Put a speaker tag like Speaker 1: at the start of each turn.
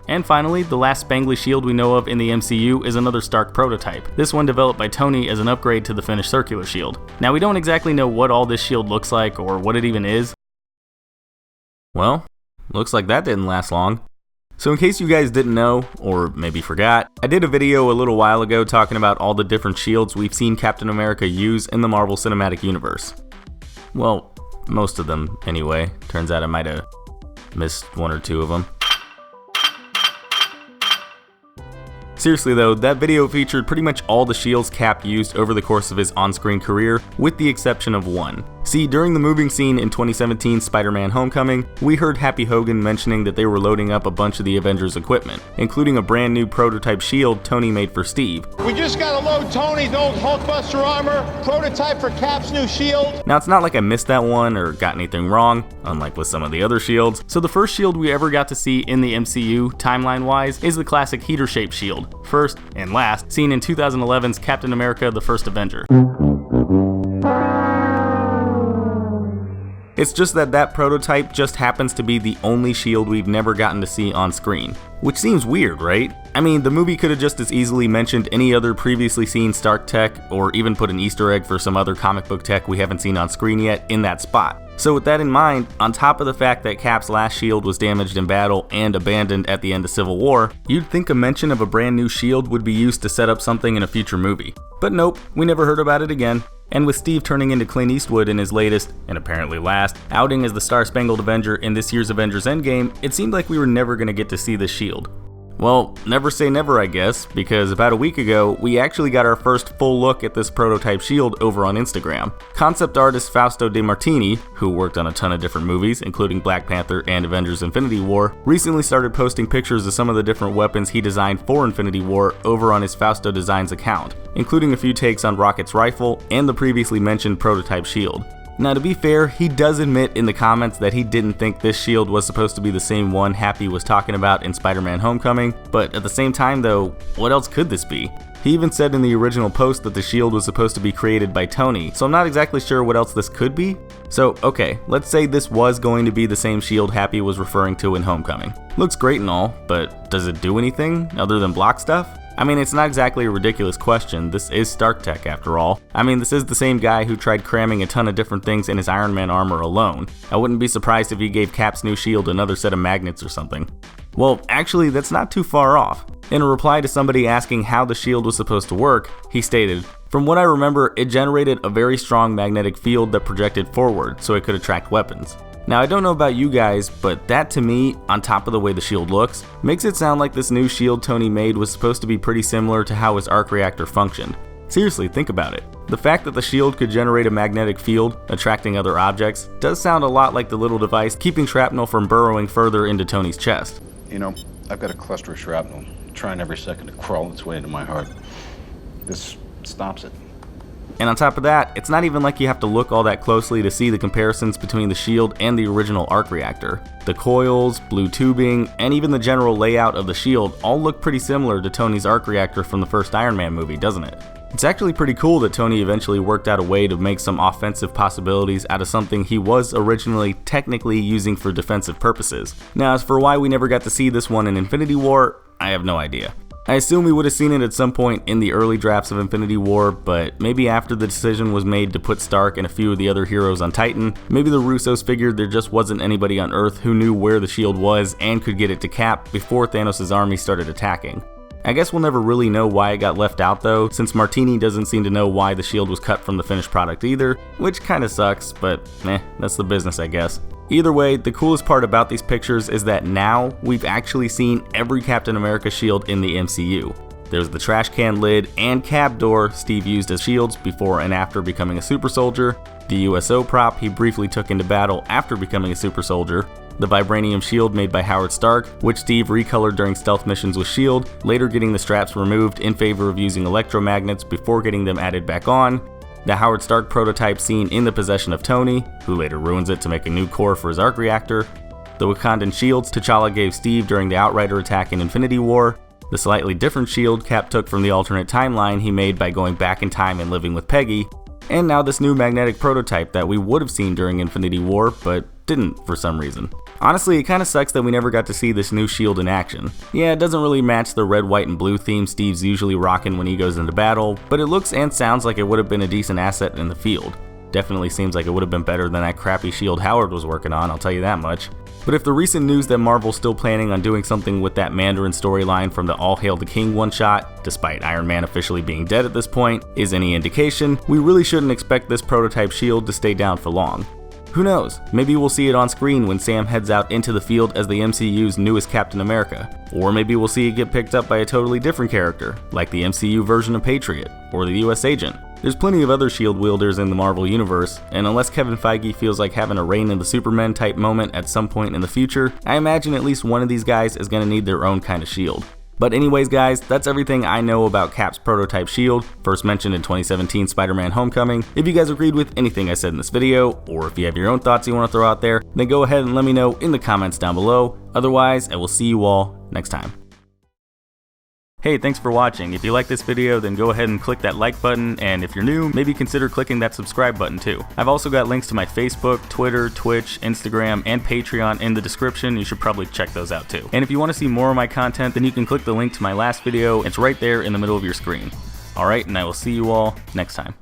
Speaker 1: And finally, the last spangly shield we know of in the MCU is another Stark prototype, this one developed by Tony as an upgrade to the finished circular shield. Now we don't exactly know what all this shield looks like or what it even is. Well, looks like that didn't last long. So in case you guys didn't know, or maybe forgot, I did a video a little while ago talking about all the different shields we've seen Captain America use in the Marvel Cinematic Universe. Well, most of them anyway. Turns out I might have missed one or two of them. Seriously though, that video featured pretty much all the shields Cap used over the course of his on-screen career, with the exception of one. See, during the moving scene in 2017 Spider-Man Homecoming, we heard Happy Hogan mentioning that they were loading up a bunch of the Avengers equipment, including a brand new prototype shield Tony made for Steve.
Speaker 2: We just gotta load Tony's old Hulkbuster armor, prototype for Cap's new shield.
Speaker 1: Now it's not like I missed that one or got anything wrong, unlike with some of the other shields. So the first shield we ever got to see in the MCU, timeline-wise, is the classic heater-shaped shield, first and last seen in 2011's Captain America: The First Avenger. It's just that prototype just happens to be the only shield we've never gotten to see on screen. Which seems weird, right? I mean, the movie could have just as easily mentioned any other previously seen Stark tech, or even put an Easter egg for some other comic book tech we haven't seen on screen yet in that spot. So with that in mind, on top of the fact that Cap's last shield was damaged in battle and abandoned at the end of Civil War, you'd think a mention of a brand new shield would be used to set up something in a future movie. But nope, we never heard about it again. And with Steve turning into Clint Eastwood in his latest, and apparently last, outing as the Star-Spangled Avenger in this year's Avengers Endgame, it seemed like we were never going to get to see this shield. Well, never say never I guess, because about a week ago, we actually got our first full look at this prototype shield over on Instagram. Concept artist Fausto De Martini, who worked on a ton of different movies, including Black Panther and Avengers Infinity War, recently started posting pictures of some of the different weapons he designed for Infinity War over on his Fausto Designs account, including a few takes on Rocket's rifle and the previously mentioned prototype shield. Now to be fair, he does admit in the comments that he didn't think this shield was supposed to be the same one Happy was talking about in Spider-Man Homecoming, but at the same time though, what else could this be? He even said in the original post that the shield was supposed to be created by Tony, so I'm not exactly sure what else this could be. So okay, let's say this was going to be the same shield Happy was referring to in Homecoming. Looks great and all, but does it do anything other than block stuff? I mean, it's not exactly a ridiculous question, this is Stark tech after all. I mean, this is the same guy who tried cramming a ton of different things in his Iron Man armor alone. I wouldn't be surprised if he gave Cap's new shield another set of magnets or something. Well, actually, that's not too far off. In a reply to somebody asking how the shield was supposed to work, he stated, "From what I remember, it generated a very strong magnetic field that projected forward so it could attract weapons." Now I don't know about you guys, but that to me, on top of the way the shield looks, makes it sound like this new shield Tony made was supposed to be pretty similar to how his arc reactor functioned. Seriously, think about it. The fact that the shield could generate a magnetic field, attracting other objects, does sound a lot like the little device keeping shrapnel from burrowing further into Tony's chest.
Speaker 3: You know, I've got a cluster of shrapnel trying every second to crawl its way into my heart. This stops it.
Speaker 1: And on top of that, it's not even like you have to look all that closely to see the comparisons between the shield and the original arc reactor. The coils, blue tubing, and even the general layout of the shield all look pretty similar to Tony's arc reactor from the first Iron Man movie, doesn't it? It's actually pretty cool that Tony eventually worked out a way to make some offensive possibilities out of something he was originally technically using for defensive purposes. Now, as for why we never got to see this one in Infinity War, I have no idea. I assume we would have seen it at some point in the early drafts of Infinity War, but maybe after the decision was made to put Stark and a few of the other heroes on Titan, maybe the Russos figured there just wasn't anybody on Earth who knew where the shield was and could get it to Cap before Thanos' army started attacking. I guess we'll never really know why it got left out though, since Martini doesn't seem to know why the shield was cut from the finished product either, which kinda sucks, but that's the business I guess. Either way, the coolest part about these pictures is that now we've actually seen every Captain America shield in the MCU. There's the trash can lid and cab door Steve used as shields before and after becoming a super soldier, the USO prop he briefly took into battle after becoming a super soldier, the vibranium shield made by Howard Stark, which Steve recolored during stealth missions with S.H.I.E.L.D., later getting the straps removed in favor of using electromagnets before getting them added back on, the Howard Stark prototype seen in the possession of Tony, who later ruins it to make a new core for his arc reactor, the Wakandan shields T'Challa gave Steve during the Outrider attack in Infinity War, the slightly different shield Cap took from the alternate timeline he made by going back in time and living with Peggy, and now this new magnetic prototype that we would have seen during Infinity War, but didn't for some reason. Honestly, it kinda sucks that we never got to see this new shield in action. Yeah, it doesn't really match the red, white, and blue theme Steve's usually rocking when he goes into battle, but it looks and sounds like it would have been a decent asset in the field. Definitely seems like it would have been better than that crappy shield Howard was working on, I'll tell you that much. But if the recent news that Marvel's still planning on doing something with that Mandarin storyline from the All Hail the King one-shot, despite Iron Man officially being dead at this point, is any indication, we really shouldn't expect this prototype shield to stay down for long. Who knows, maybe we'll see it on screen when Sam heads out into the field as the MCU's newest Captain America. Or maybe we'll see it get picked up by a totally different character, like the MCU version of Patriot, or the US Agent. There's plenty of other shield wielders in the Marvel Universe, and unless Kevin Feige feels like having a Reign of the Supermen type moment at some point in the future, I imagine at least one of these guys is going to need their own kind of shield. But anyways guys, that's everything I know about Cap's prototype shield, first mentioned in 2017 Spider-Man Homecoming. If you guys agreed with anything I said in this video, or if you have your own thoughts you want to throw out there, then go ahead and let me know in the comments down below. Otherwise, I will see you all next time. Hey, thanks for watching. If you like this video, then go ahead and click that like button, and if you're new, maybe consider clicking that subscribe button too. I've also got links to my Facebook, Twitter, Twitch, Instagram, and Patreon in the description. You should probably check those out too. And if you want to see more of my content, then you can click the link to my last video. It's right there in the middle of your screen. Alright, and I will see you all next time.